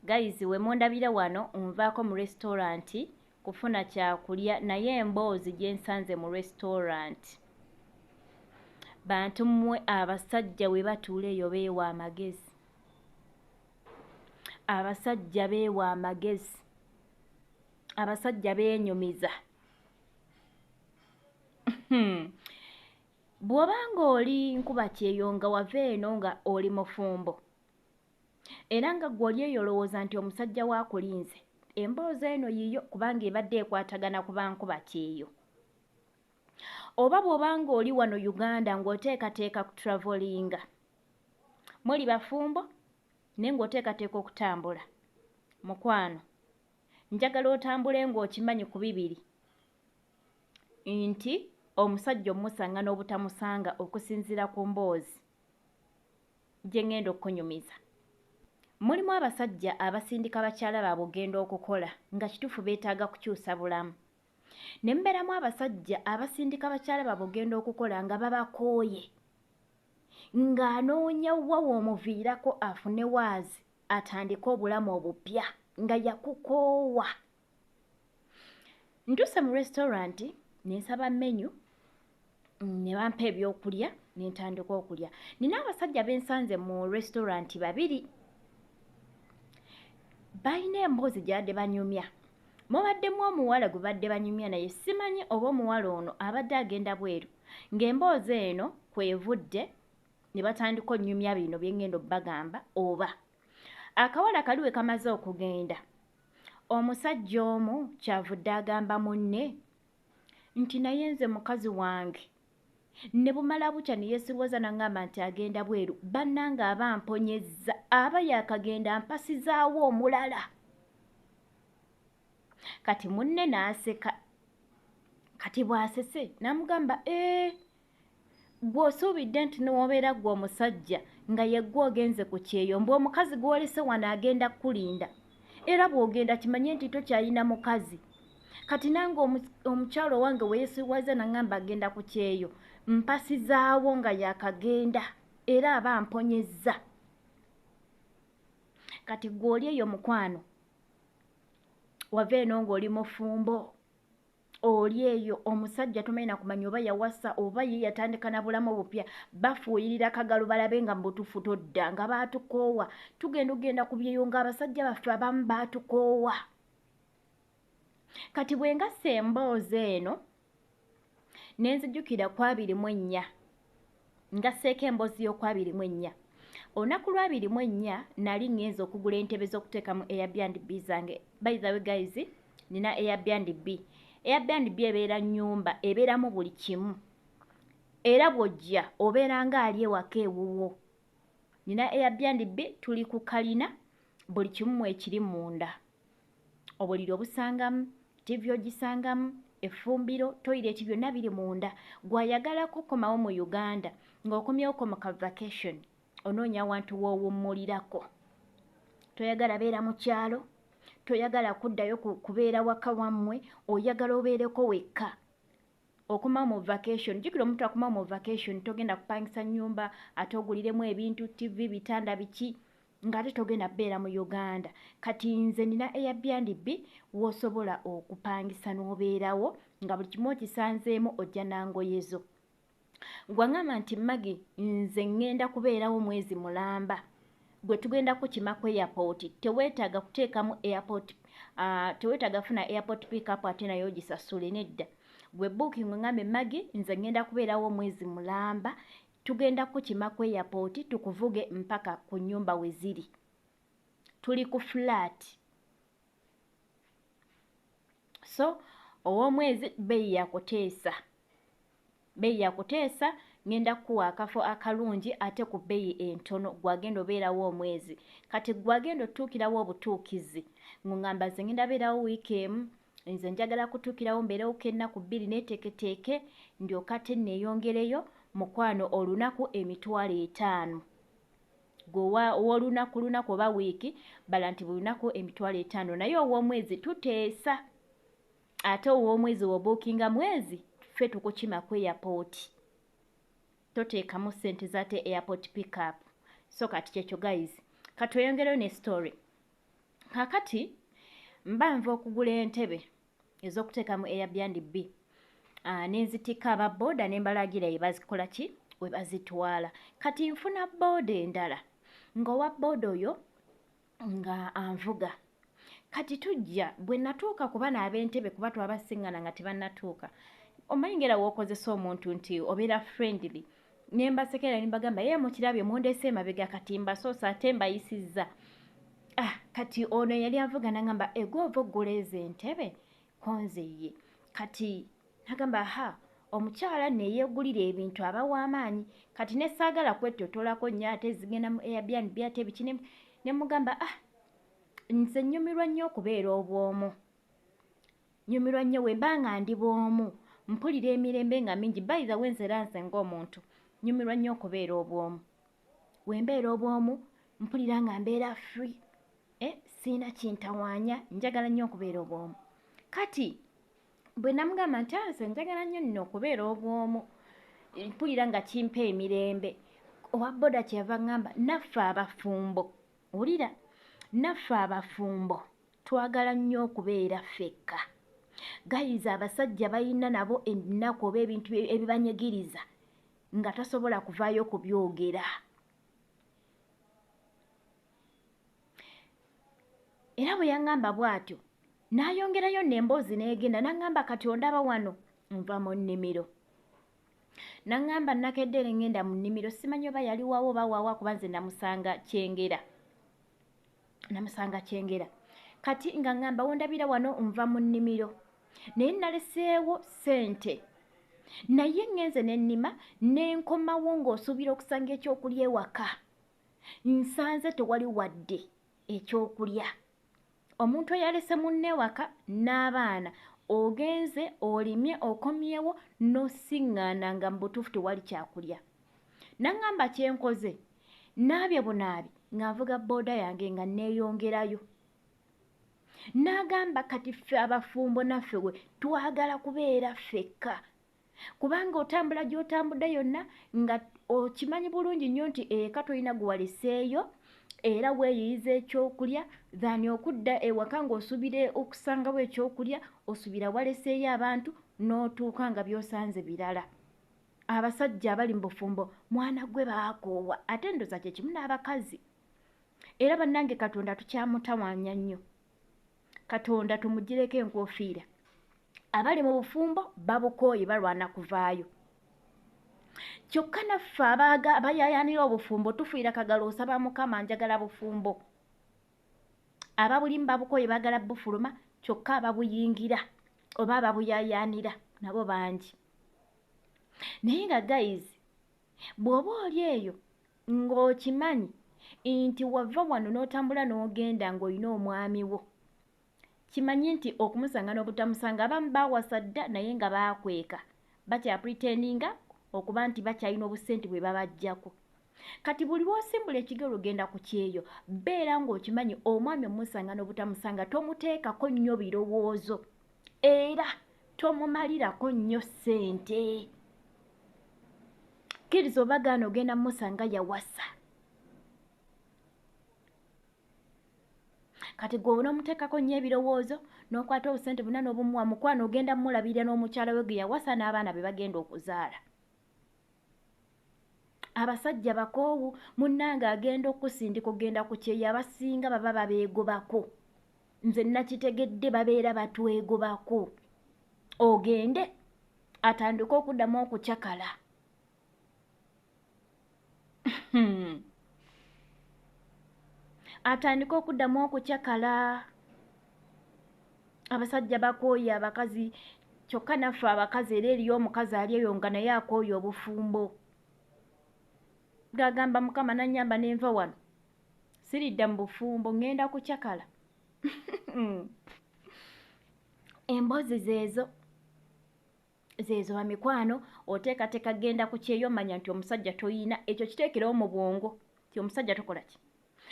Guys, we mundabira wano nvaako mu restaurant kufuna kyakulya naye emboozi gye nsanze mu restaurant. Bantu mmwe abasajja we batuula eyo beewa amagezi. Abasajja beewa amagezi. Abasajja beenyumiza. Bw'obanga oli nkuba kyeyo nga wava eno nga oli mufumbo era nga gw'oli eyo olowooza nti omusajja waakulinze, emboozi eno yiyo kubanga ebadde ekwatagana kuba nkuba kyeyo. Oba bw'obanga oli wano Uganda ng'oteekateeka ku travelinga, muli bafumbo naye ng'oteekateeka okutambula, mukwano njagala otambule ng'okimanyi ku bibiri nti omusajja omusanga n'obutamusanga okusinziira ku mboozi gye ngenda okunyumiza. Mulimu abasajja abasindika bakyala baabwe ogenda okukola nga kituufu beetaaga kukyusa bulamu. Ne mubeeramu abasajja abasindika bakyala baabwe ogenda okukola nga babakooye, ng'anoonya wa w'omuviirako afune waazi atandike obulamu obupya nga yakukoowa. Ntuuse mu restaurant ne nsaba menu ne bampa ebyokulya ne ntandika okulya. Nina abasajja be nsanze mu restaurant babiri. Balina emboozi gy'abadde banyumya. Mubaddemu omuwala gwe badde banyumya naye simanyi oba omuwala ono abadde agenda bweru. Ng'emboozi eno kwevudde ne batandika onnyumya bino bye ngenda obbagamba oba. Akawala kali we kamaze okugenda, omusajja omu kyavudde agamba munne nti naye nze mukazi wange ne bumala bukya ne yeesiboza n'aŋŋamba nti agenda bweru, bannange aba amponyezza, aba yaakagenda ampasizaawo omulala. Kati munne n'aseka. Kati bw'asese n'amugamba gw'osuubidde nti n'obeera ggwe omusajja nga ye ggwe ogenze ku kyeyo mbu omukazi gw'olese wano agenda kulinda era bw'ogenda kimanye nti tokyalina mukazi. Kati nange omukyalo wange we yeesiwaza n'aŋŋamba agenda ku kyeyo mpasizaawo nga yaakagenda era aba amponyezza. Kati gw'oli eyo mukwano wava eno ng'oli mufumbo, oli eyo omusajja tomanyi na kumanya oba yawasa oba ye yatandika na bulamu obupya, bafuuyirira kagalo balabe nga mu butuufu todda nga baatukoowa. Tugenda ku byeyo ng'abasajja baffe abamu baatukoowa. Kati bwe ngassa emboozi eno ne nzijjukira ku 24, ngasseeko emboozi y'oku 24. Olunaku lwa 24 nali ngenze okugula entebe z'okuteekamu Airbnb zange. By the way guys, nina Airbnb. Airbnb ebeera nnyumba, ebeeramu buli kimu. Era bw'ojja obeera ng'ali ewaka ewuwo. Nina Airbnb tuli ku kalina, buli kimu ekiri munda. Obuliri obusangamu, TV ogisangamu, effumbiro, toilet byonna biri munda. Gw'ayagalako komawo mu Uganda ng'okomyeko mu ka vacation onoonya awantu w'owummulirako. Toyagala beera mu kyalo, toyagala kuddayo kubeera waka wammwe, oyagala obeereko wekka. Okomawo mu vacation, jjukira omuntu akomawo mu vacation togenda kupangisa nnyumba ate oguliremu ebintu TV bitanda biki ng'ate togenda kubeera mu Uganda. Kati nze nina Airbnb w'osobola okupangisa n'obeerawo nga buli kimu okisanzeemu ojja nangoyezo. Gw'aŋŋamba nti Magi nze ŋŋenda kubeerawo mwezi mulamba, gwe tugenda kukima ku airport, teweetaaga kuteekamu airport, teweetaaga kufuna airport pick-up ate nayo ogisasule, nedda. Gwe booking ŋŋambe Magi nze ŋŋenda kubeerawo mwezi mulamba, tugenda kukima ku airport tukuvuge mpaka ku nnyumba we ziri. Tuli ku flat. So ow'omwezi bbeeyi yakuteesa. Bbeeyi yakuteesa ngenda kuwa akafo akalungi ate ku bbeeyi entono gw'agenda obeerawo omwezi. Kati gw'agenda otuukirawo obutuukizi ng'ŋŋamba nze ngenda beerawo wiiki emu, nze njagala kutuukirawo mbeerewo k'ennaku 2 neeteeketeeke ndyoka ate neeyongereyo mukwano olunaku 5,000. Gwe ow'olunaku oba wiiki bala nti buli lunaku 5,000 naye ow'omwezi tuteesa. Ate ow'omwezi w'obuukinga mwezi ffe tukukima ku airport. Toteekamu ssente zate airport pick-up. So kati kyekyo guys, katweyongereyo ne story. kakati mba nva okugula entebe ez'okuteeka mu Airbnb nenzitika ababooda ne mbalagira bazikola ki we bazitwala. Kati nfuna booda endala ng'owa booda oyo nga anvuga. Kati tujja bwe natuuka kuba n'ab'entebe kuba twabasiŋŋana nga tebannatuuka. Omanyi ngera w'okozesa omuntu nti obeera friendly. Ne mbasekera ne mbagamba ye mukirabye mundeese emabega kati mbasoosa ate mbayisizza. Kati ono yali avuga n'agamba egwe ova oggula ezo entebe konze ye. Kati nagamba omukyala ne yeegulira ebintu aba w'amaanyi. Kati ne saagala kwetotolako nnyo ate zigenda mu Airbnb ate ebiki ne mugamba nze nnyumirwa nnyo okubeera obwomu. Nnyumirwa nnyo bwe mba nga ndi bwomu mpulira emirembe nga mingi by the way nze ng'omuntu nnyumirwa nnyo okubeera obwomu. Bwe mbeera obwomu mpulira nga mbeera free. Siina kintawaanya njagala nnyo okubeera obwomu. Kati bwe namugamba nti nze njagala nnyo nno okubeera obwomu mpulira nga kimpa emirembe. Owa booda kyeyava ngamba naffe abafumbo wulira naffe abafumbo twagala nnyo okubeera ffekka. Gayiza abasajja balina nabo ennaku oba ebintu ebibanyigiriza nga tasobola kuvaayo kubyogera. Era bwe yaŋŋamba bw'atyo n'ayongerayo n'emboozi n'egenda n'aŋŋamba kati ondaba wano nva mu nnimiro. N'aŋŋamba nakedde ngenda mu nnimiro simanyi oba yali waawo oba waawa kuba nze namusanga Kyengera. Kati nga ŋŋamba wondabira wano nva mu nnimiro naye naleseewo ssente naye ngenze n'ennima n'enkomawo ng'osuubira okusanga ekyokulya ewaka nsanze tewali wadde ekyokulya. Omuntu eyalese munne ewaka n'abaana ogenze olimye okomyewo n'osiŋŋaana nga mu butuufu tewali kyakulya. N'aŋŋamba kyenkoze naabye bunaabi nga nvuga booda yange nga neeyongerayo. N'agamba kati ffe abafumbo naffe we twagala kubeera ffekka kubanga otambula gy'otambudde yonna nga okimanyi bulungi nnyo nti eka tolina gwe waleseeyo era weeyiyiza ekyokulya dhani okudda ewaka ng'osuubira okusangawo ekyokulya osuubira waleseeyo abantu n'otuuka nga by'osanze birala. Abasajja abali mu bufumbo mwana gwe baakoowa ate ndoza kye kimu n'abakazi. Era bannange Katonda tukyamutawaanya nnyo. Katonda tumugireko enkoofiira. Abali mu bufumbo babukooye balwana kuvaayo. Kyokka naffe abayaayaanira obufumbo tufiira kagalo osaba Mukama njagala bufumbo. Ababulimu babukooye baagala bufuluma kyokka ababuyingira oba ababuyaayaanira nabo bangi. Naye nga guys bw'oba oli eyo ng'okimanyi nti wava wano n'otambula n'ogenda ng'olina omwami wo kimanyi nti okumusanga n'obutamusanga abamu baawasa dda naye nga baakweka bakya pretendinga okuba nti bakyalina obusente bwe babajjako. Kati buli lw'osimbula ekigero ogenda ku kyeyo beera ng'okimanyi omwami omusanga n'obutamusanga tomuteekako nnyo birowoozo era tomumalirako nnyo ssente. Kkiriza obagaana ogenda musanga yawasa. Kati gwe onoomuteekako nnyo ebirowoozo n'okwata obusente buna n'obumuwa mukwano ogenda mulabirira n'omukyala we gwe yawasa n'abaana be bagenda okuzaala. Abasajja bakoowu munnange agenda okusindika ogenda ku kyeyo abasinga baba babeegobako. Nze nakitegedde babeera batwegobako. Ogende atandika okuddamu okucakala. Atandika okuddamu okucakala. Abasajja bakooye abakazi kyokka naffe abakazi era eriyo omukazi ali eyo nga naye akooye obufumbo. Gagamba Mukama nannyamba nenva wano siridda mu bufumbo ngenda kucakala. Emboozi zeezo bamikwano oteekateeka genda ku kyeyo manya nti omusajja toyina ekyo kiteekerewo mu bwongo ti omusajja tokola ki.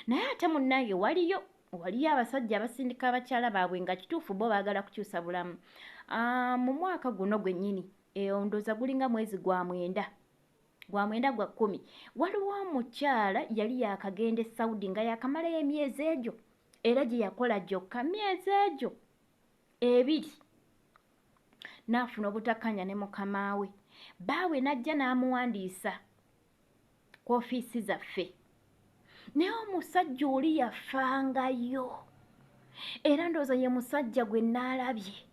Naye ate munnange waliyo abasajja abasindika abakyala baabwe nga kituufu bo baagala kukyusa bulamu. Mu mwaka guno gwennyini ndooza gulinga mwezi gwa mwenda gwa 10 waliwo omukyala yali yakagenda e Saudi nga yakamalayo emyezi egyo era gye yakola gyokka myezi egyo 2 n'afuna obutakkanya ne mukama we. Baawe n'ajja n'amuwandiisa ku ofiisi zaffe, naye omusajja oli yafangayo, era ndowooza ye musajja gwe naalabye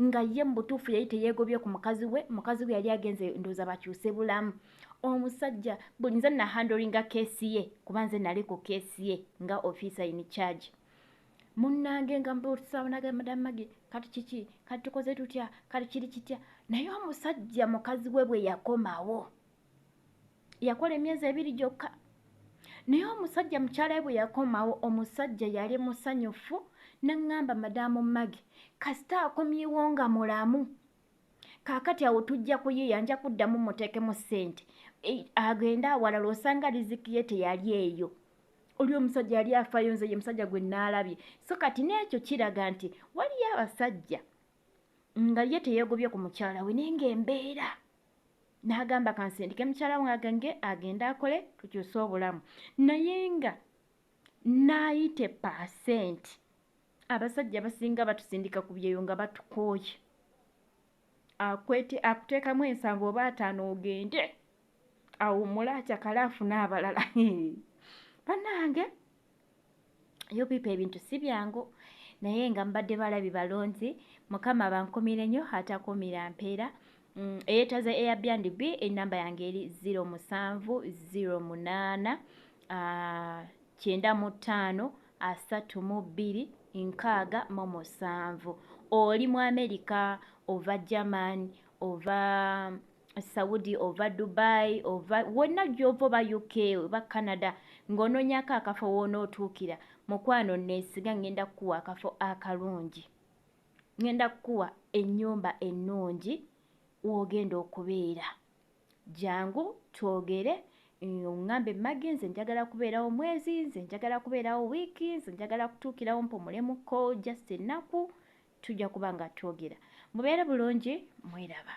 nga ye mu butuufu yali teyeegobye ku mukazi we yali agenze ndowooza bakyuse bulamu. Omusajja buli nze nahandolinga keesi ye kuba nze nali ku keesi ye nga officer in charge. Munnange nga mbuusaanaga Madam Maggie, kati kiki, kati tukoze tutya, kati kiri kitya. Naye omusajja mukazi we bwe yakomawo yakola emyezi 2 gyokka. Naye omusajja mukyala we bwe yakomawo, omusajja yali musanyufu n'aŋŋamba Madam Maggie, kasita akomyewo nga mulamu, kaakati awo tujja kuyiiya, nja kuddamu muteekemu ssente agenda awalala osanga riziki ye teyali eyo. Oli omusajja yali afaayo, nze ye musajja gwe naalabye. So kati n'ekyo kiraga nti waliyo abasajja nga ye teyeegobye ku mukyala we naye ng'embeera n'agamba kansindike mukyala wange agenda akole tukyuse obulamu. Naye nga 90% abasajja basinga batusindika ku byeyo nga batukooye, akuteekamu 7 oba 5 ogende awummule akyakale afune abalala. Bannange yobipa ebintu si byangu, naye nga mbadde balabi balonzi. Mukama bankumire nnyo ate akumira mpeera. Eyeetaze Airbnb ennamba yange eri 0708 95 32 67. Oli mu America, ova German, ova Saudi, ova Dubai, ova wonna gy'ova oba UK oba Canada, ng'onoonyako akafo w'onootuukira, mukwano neesiga ngenda kukuwa akafo akalungi, ngenda kukuwa ennyumba ennungi w'ogenda okubeera. Jangu twogere, oŋŋambe Maggie, nze njagala kubeerawo mwezi, nze njagala kubeerawo wiiki, nze njagala kutuukirawo mpumulemuko just ennaku, tujja kuba nga twogera. Mubeere bulungi, mweraba.